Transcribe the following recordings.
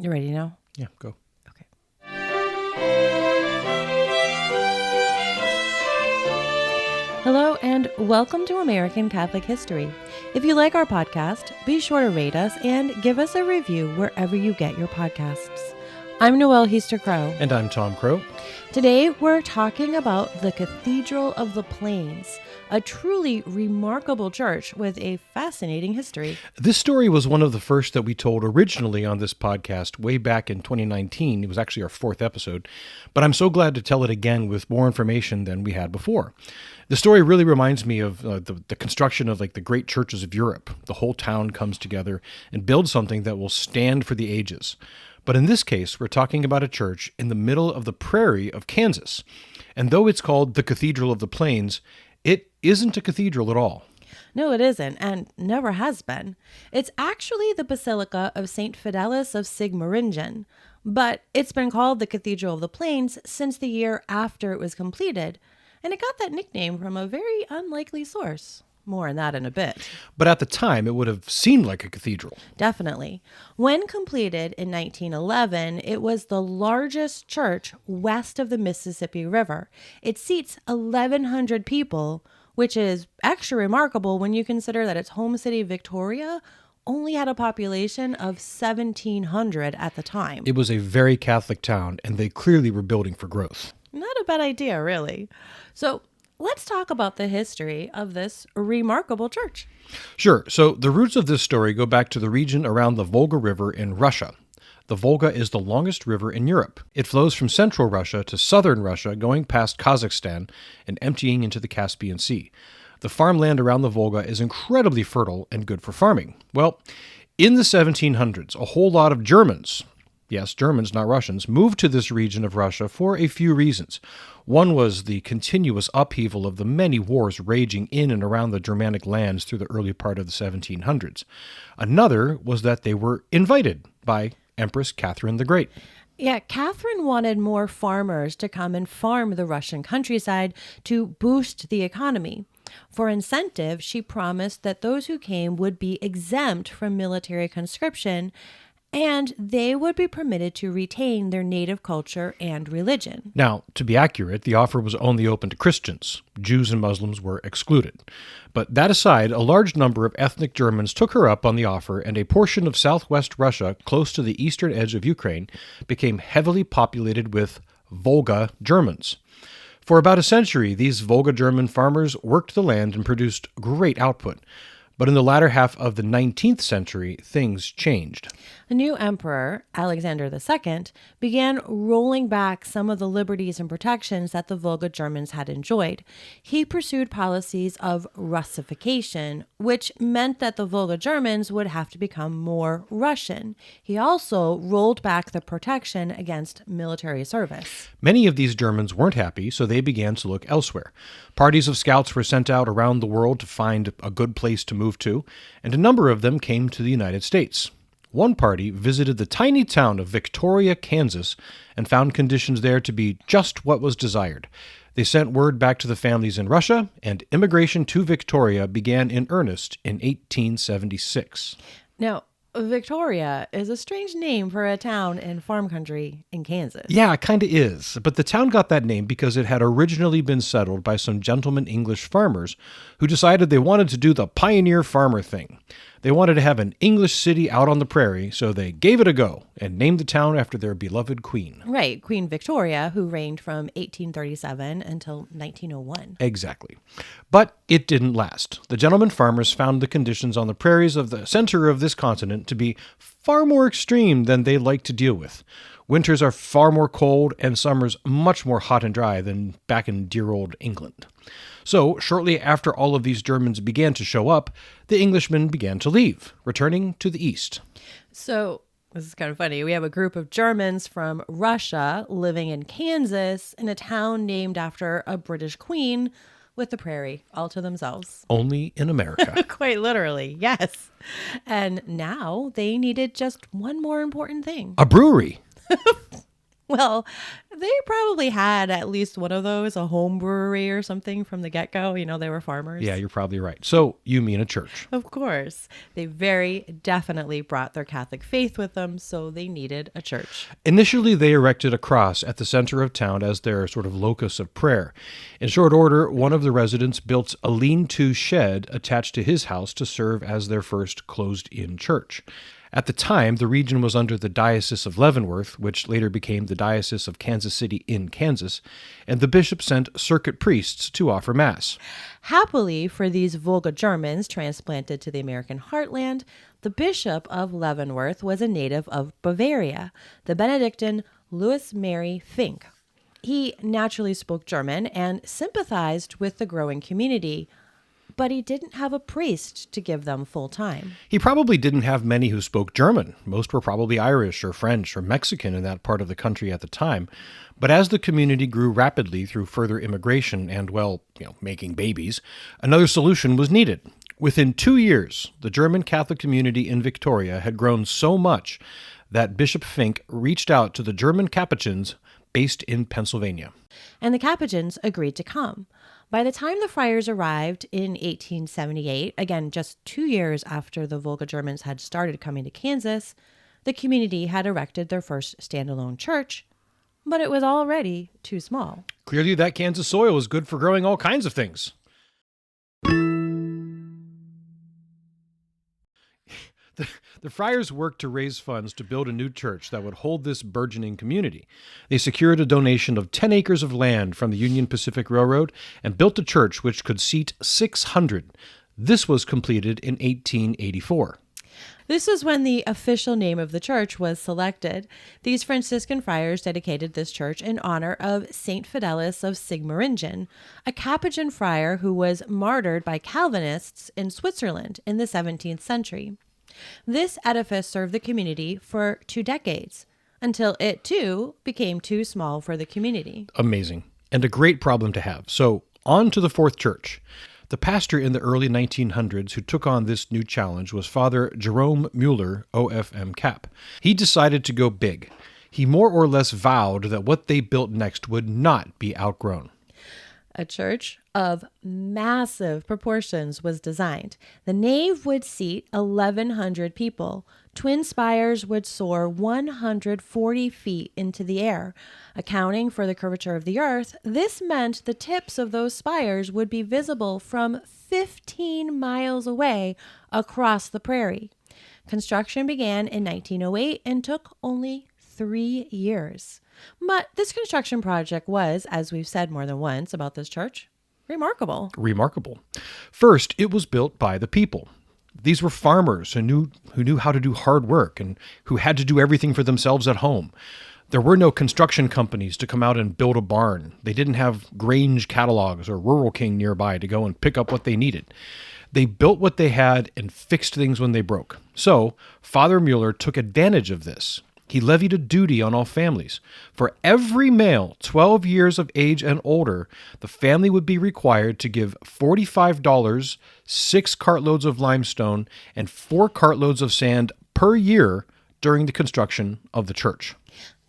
You ready now? Yeah, go. Okay. Hello and welcome to American Catholic History. If you like our podcast, be sure to rate us and give us a review wherever you get your podcasts. I'm Noelle Heaster-Crowe. And I'm Tom Crow. Today we're talking about the Cathedral of the Plains, a truly remarkable church with a fascinating history. This story was one of the first that we told originally on this podcast way back in 2019. It was actually our fourth episode, but I'm so glad to tell it again with more information than we had before. The story really reminds me of the construction of like the great churches of Europe. The whole town comes together and builds something that will stand for the ages. But in this case, we're talking about a church in the middle of the prairie of Kansas. And though it's called the Cathedral of the Plains, it isn't a cathedral at all. No, it isn't, and never has been. It's actually the Basilica of St. Fidelis of Sigmaringen, but it's been called the Cathedral of the Plains since the year after it was completed, and it got that nickname from a very unlikely source. More on that in a bit. But at the time, it would have seemed like a cathedral. Definitely. When completed in 1911, it was the largest church west of the Mississippi River. It seats 1,100 people, which is extra remarkable when you consider that its home city, Victoria, only had a population of 1,700 at the time. It was a very Catholic town, and they clearly were building for growth. Not a bad idea, really. So let's talk about the history of this remarkable church. Sure. So the roots of this story go back to the region around the Volga River in Russia. The Volga is the longest river in Europe. It flows from central Russia to southern Russia, going past Kazakhstan and emptying into the Caspian Sea. The farmland around the Volga is incredibly fertile and good for farming. Well, in the 1700s, a whole lot of Germans, yes, Germans, not Russians, moved to this region of Russia for a few reasons. One was the continuous upheaval of the many wars raging in and around the Germanic lands through the early part of the 1700s. Another was that they were invited by Empress Catherine the Great. Yeah, Catherine wanted more farmers to come and farm the Russian countryside to boost the economy. For incentive, she promised that those who came would be exempt from military conscription, and they would be permitted to retain their native culture and religion. Now, to be accurate, the offer was only open to Christians. Jews and Muslims were excluded. But that aside, a large number of ethnic Germans took her up on the offer, and a portion of southwest Russia, close to the eastern edge of Ukraine, became heavily populated with Volga Germans. For about a century, these Volga German farmers worked the land and produced great output. But in the latter half of the 19th century, things changed. The new emperor, Alexander II, began rolling back some of the liberties and protections that the Volga Germans had enjoyed. He pursued policies of Russification, which meant that the Volga Germans would have to become more Russian. He also rolled back the protection against military service. Many of these Germans weren't happy, so they began to look elsewhere. Parties of scouts were sent out around the world to find a good place to move to, and a number of them came to the United States. One party visited the tiny town of Victoria, Kansas, and found conditions there to be just what was desired. They sent word back to the families in Russia, and immigration to Victoria began in earnest in 1876. Now, Victoria is a strange name for a town in farm country in Kansas. Yeah, it kind of is. But the town got that name because it had originally been settled by some gentleman English farmers who decided they wanted to do the pioneer farmer thing. They wanted to have an English city out on the prairie, so they gave it a go and named the town after their beloved queen. Right, Queen Victoria, who reigned from 1837 until 1901. Exactly. But it didn't last. The gentleman farmers found the conditions on the prairies of the center of this continent to be far more extreme than they liked to deal with. Winters are far more cold and summers much more hot and dry than back in dear old England. So, shortly after all of these Germans began to show up, the Englishmen began to leave, returning to the east. So, this is kind of funny. We have a group of Germans from Russia living in Kansas in a town named after a British queen with the prairie all to themselves. Only in America. Quite literally, yes. And now they needed just one more important thing. A brewery. Well, they probably had at least one of those, a home brewery or something from the get-go. They were farmers. Yeah, you're probably right. So you mean a church. Of course. They very definitely brought their Catholic faith with them, so they needed a church. Initially, they erected a cross at the center of town as their sort of locus of prayer. In short order, one of the residents built a lean-to shed attached to his house to serve as their first closed-in church. At the time, the region was under the Diocese of Leavenworth, which later became the Diocese of Kansas City in Kansas, and the bishop sent circuit priests to offer Mass. Happily for these Volga Germans transplanted to the American heartland, the Bishop of Leavenworth was a native of Bavaria, the Benedictine Louis Mary Fink. He naturally spoke German and sympathized with the growing community, but he didn't have a priest to give them full time. He probably didn't have many who spoke German. Most were probably Irish or French or Mexican in that part of the country at the time. But as the community grew rapidly through further immigration and, making babies, another solution was needed. Within 2 years, the German Catholic community in Victoria had grown so much that Bishop Fink reached out to the German Capuchins based in Pennsylvania. And the Capuchins agreed to come. By the time the friars arrived in 1878, again, just 2 years after the Volga Germans had started coming to Kansas, the community had erected their first standalone church, but it was already too small. Clearly, that Kansas soil is good for growing all kinds of things. The friars worked to raise funds to build a new church that would hold this burgeoning community. They secured a donation of 10 acres of land from the Union Pacific Railroad and built a church which could seat 600. This was completed in 1884. This was when the official name of the church was selected. These Franciscan friars dedicated this church in honor of St. Fidelis of Sigmaringen, a Capuchin friar who was martyred by Calvinists in Switzerland in the 17th century. This edifice served the community for 2 decades, until it, too, became too small for the community. Amazing. And a great problem to have. So, on to the fourth church. The pastor in the early 1900s who took on this new challenge was Father Jerome Mueller, OFM Cap. He decided to go big. He more or less vowed that what they built next would not be outgrown. A church of massive proportions was designed. The nave would seat 1,100 people. Twin spires would soar 140 feet into the air. Accounting for the curvature of the earth, this meant the tips of those spires would be visible from 15 miles away across the prairie. Construction began in 1908 and took only 3 years. But this construction project was, as we've said more than once about this church, remarkable. First, it was built by the people. These were farmers who knew how to do hard work and who had to do everything for themselves at home. There were no construction companies to come out and build a barn. They didn't have Grange catalogs or Rural King nearby to go and pick up what they needed. They built what they had and fixed things when they broke. So, Father Mueller took advantage of this. He levied a duty on all families. For every male 12 years of age and older, the family would be required to give $45, 6 cartloads of limestone, and 4 cartloads of sand per year during the construction of the church.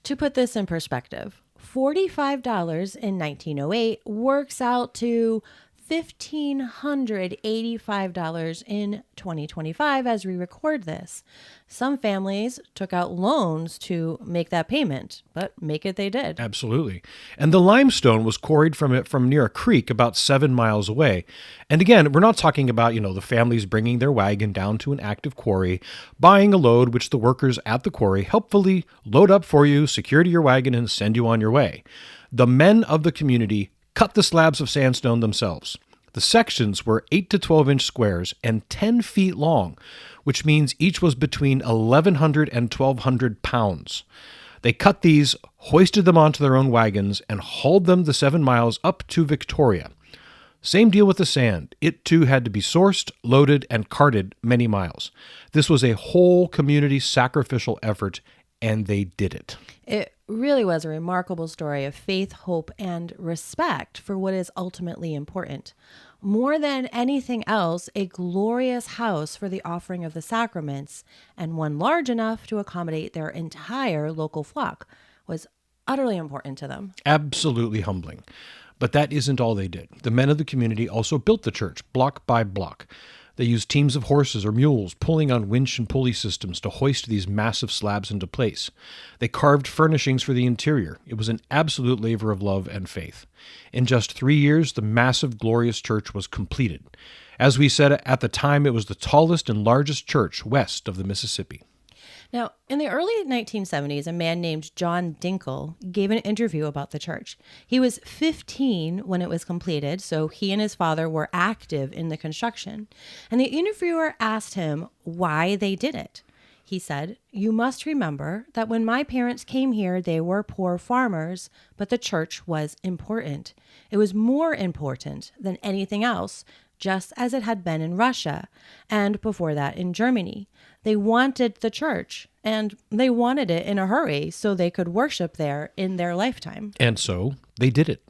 To put this in perspective, $45 in 1908 works out to $1,585 in 2025 as we record this. Some families took out loans to make that payment, but make it they did. Absolutely. And the limestone was quarried from near a creek about 7 miles away. And again, we're not talking about, the families bringing their wagon down to an active quarry, buying a load which the workers at the quarry helpfully load up for you, secure to your wagon, and send you on your way. The men of the community cut the slabs of sandstone themselves. The sections were 8 to 12-inch squares and 10 feet long, which means each was between 1,100 and 1,200 pounds. They cut these, hoisted them onto their own wagons, and hauled them the 7 miles up to Victoria. Same deal with the sand. It too had to be sourced, loaded, and carted many miles. This was a whole community sacrificial effort, and they did it. It really was a remarkable story of faith, hope, and respect for what is ultimately important. More than anything else, a glorious house for the offering of the sacraments, and one large enough to accommodate their entire local flock, was utterly important to them. Absolutely humbling. But that isn't all they did. The men of the community also built the church block by block. They used teams of horses or mules pulling on winch and pulley systems to hoist these massive slabs into place. They carved furnishings for the interior. It was an absolute labor of love and faith. In just 3 years, the massive, glorious church was completed. As we said at the time, it was the tallest and largest church west of the Mississippi. Now, in the early 1970s, a man named John Dinkle gave an interview about the church. He was 15 when it was completed, so he and his father were active in the construction. And the interviewer asked him why they did it. He said, "You must remember that when my parents came here, they were poor farmers, but the church was important. It was more important than anything else, just as it had been in Russia, and before that in Germany. They wanted the church, and they wanted it in a hurry so they could worship there in their lifetime." And so they did it.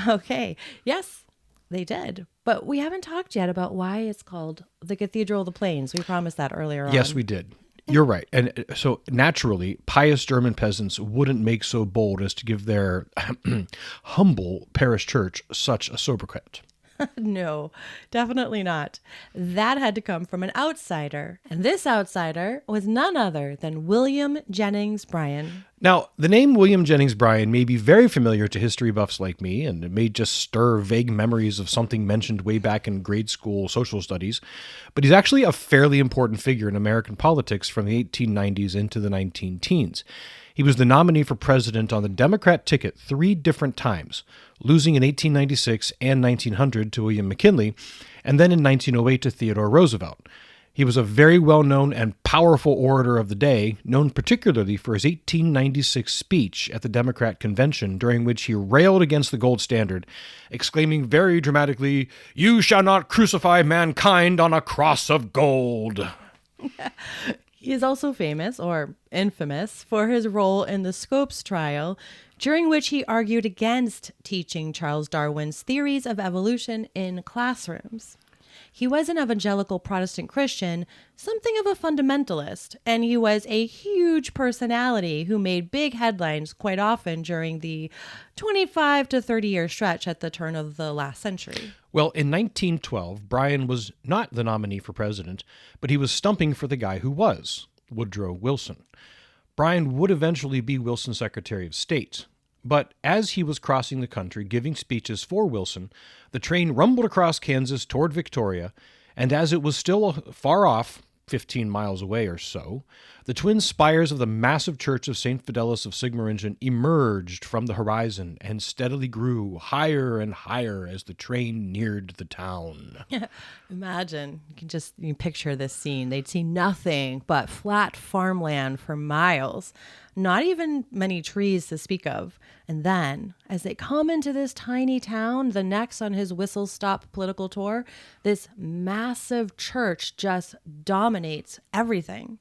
Okay, yes, they did. But we haven't talked yet about why it's called the Cathedral of the Plains. We promised that earlier on. Yes, we did. You're right. And so naturally, pious German peasants wouldn't make so bold as to give their humble parish church such a sobriquet. No, definitely not. That had to come from an outsider. And this outsider was none other than William Jennings Bryan. Now, the name William Jennings Bryan may be very familiar to history buffs like me, and it may just stir vague memories of something mentioned way back in grade school social studies, but he's actually a fairly important figure in American politics from the 1890s into the 19-teens. He was the nominee for president on the Democrat ticket 3 different times, losing in 1896 and 1900 to William McKinley, and then in 1908 to Theodore Roosevelt. He was a very well-known and powerful orator of the day, known particularly for his 1896 speech at the Democrat convention, during which he railed against the gold standard, exclaiming very dramatically, "You shall not crucify mankind on a cross of gold." He is also famous, or infamous, for his role in the Scopes trial, during which he argued against teaching Charles Darwin's theories of evolution in classrooms. He was an evangelical Protestant Christian, something of a fundamentalist, and he was a huge personality who made big headlines quite often during the 25 to 30-year stretch at the turn of the last century. Well, in 1912, Bryan was not the nominee for president, but he was stumping for the guy who was, Woodrow Wilson. Bryan would eventually be Wilson's Secretary of State. But as he was crossing the country giving speeches for Wilson, the train rumbled across Kansas toward Victoria, and as it was still far off, 15 miles away or so, the twin spires of the massive church of St. Fidelis of Sigmaringen emerged from the horizon and steadily grew higher and higher as the train neared the town. Imagine, you picture this scene. They'd see nothing but flat farmland for miles, not even many trees to speak of. And then, as they come into this tiny town, the next on his whistle-stop political tour, this massive church just dominates everything.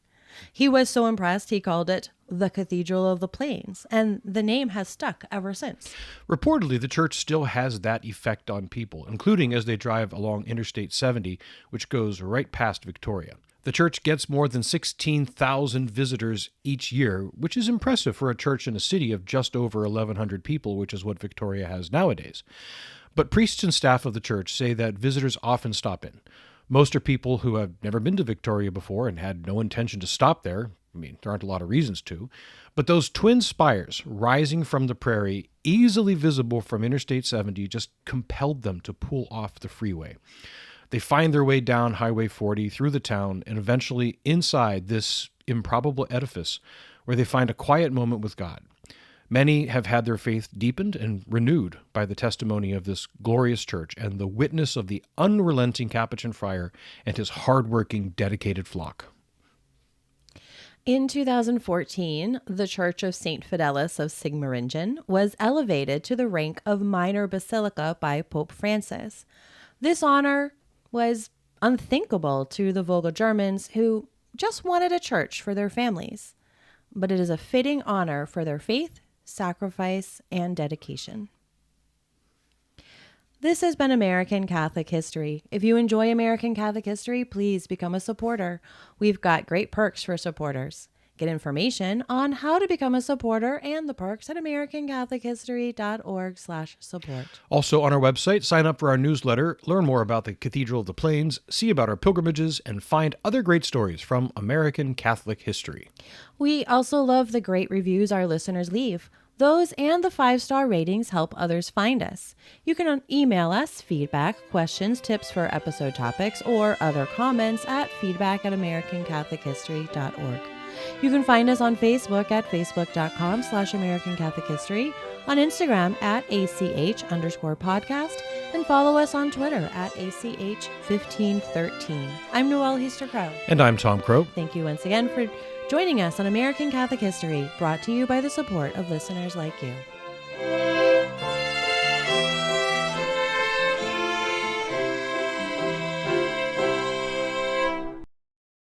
He was so impressed, he called it the Cathedral of the Plains, and the name has stuck ever since. Reportedly, the church still has that effect on people, including as they drive along Interstate 70, which goes right past Victoria. The church gets more than 16,000 visitors each year, which is impressive for a church in a city of just over 1,100 people, which is what Victoria has nowadays. But priests and staff of the church say that visitors often stop in. Most are people who have never been to Victoria before and had no intention to stop there. I mean, there aren't a lot of reasons to. But those twin spires rising from the prairie, easily visible from Interstate 70, just compelled them to pull off the freeway. They find their way down Highway 40 through the town and eventually inside this improbable edifice where they find a quiet moment with God. Many have had their faith deepened and renewed by the testimony of this glorious church and the witness of the unrelenting Capuchin friar and his hardworking, dedicated flock. In 2014, the Church of St. Fidelis of Sigmaringen was elevated to the rank of minor basilica by Pope Francis. This honor was unthinkable to the Volga Germans, who just wanted a church for their families. But it is a fitting honor for their faith, sacrifice, and dedication. This has been American Catholic History. If you enjoy American Catholic history, please become a supporter. We've got great perks for supporters. Get information on how to become a supporter and the perks at americancatholichistory.org/support. Also on our website, sign up for our newsletter, learn more about the Cathedral of the Plains, see about our pilgrimages, and find other great stories from American Catholic history. We also love the great reviews our listeners leave. Those and the 5-star ratings help others find us. You can email us feedback, questions, tips for episode topics, or other comments at feedback@americancatholichistory.org. You can find us on Facebook at facebook.com/American Catholic History, on Instagram at ACH_podcast, and follow us on Twitter at ACH1513. I'm Noelle Heaster-Crowe. And I'm Tom Crow. Thank you once again for joining us on American Catholic History, brought to you by the support of listeners like you.